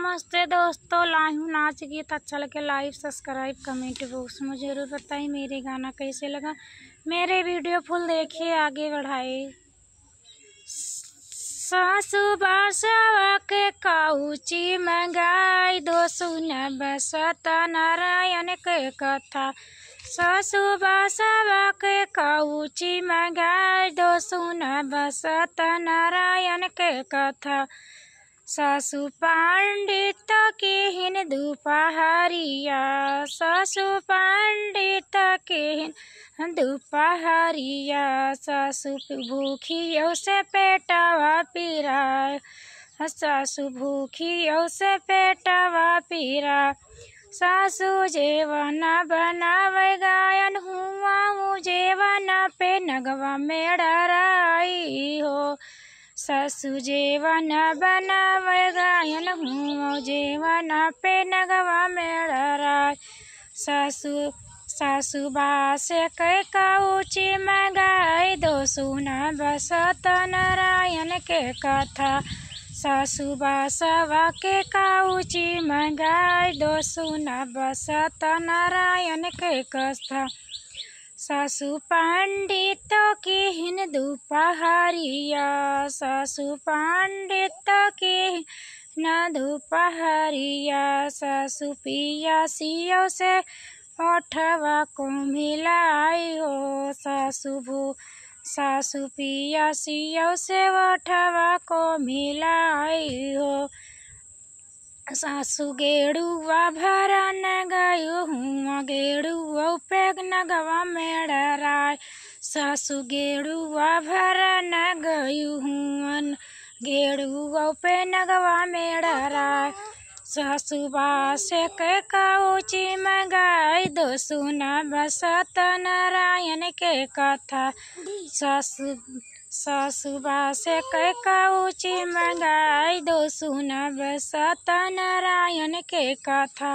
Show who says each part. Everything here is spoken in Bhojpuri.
Speaker 1: नमस्ते दोस्तों, लाई हूँ नाच गीत। अच्छा लगे लाइक सब्सक्राइब कमेंट बॉक्स में ज़रूर बताइए मेरे गाना कैसे लगा। मेरे वीडियो फुल देखिए, आगे बढ़ाए। सासु बासवा के काउची मंगाई दो सुन बसता नारायण के कथा। सासु बासवा के काउची मंगाई दो सुन बसता नारायण के कथा। सासु पंडित के हिंदू पहाड़िया, सासु पंडित के हिंदू पहाड़िया। सासु भूखियों से पेटवा पीराय, सासु भूखियों से पेटवा पीरा। सासु जेवन बनावे गायन हुआ जेवन पे नगवा में डराई हो। सासु जेवन बनावे गायन हूँ जेवन पे नगवा में डराय। सासु बास के काउची मंगाई दो सुना बसत नारायण के कथा। सासु बासवा के काउची मंगाई दो सुना बसत नारायण के कथा। सासु पंडित की हिंदू पहाड़िया, सासु पंडित की हिंदू पहाड़िया। सासु पियासियों से ओठवा को मिलाई हो। सासु पियासियों से ओठवा को मिलाई हो। सासु गेड़ुआ भरन गयो हूँ गेड़ुआ पे नगवा में डराय। सासु गेड़ुआ भरन गयो हूँ गेड़ुआ पे नगवा में डराय। सासु बास के काउची मंगाई दो सुना बसत नारायण के कथा। सासु बास के काउची मंगाई दो सुना बसत नारायण के कथा।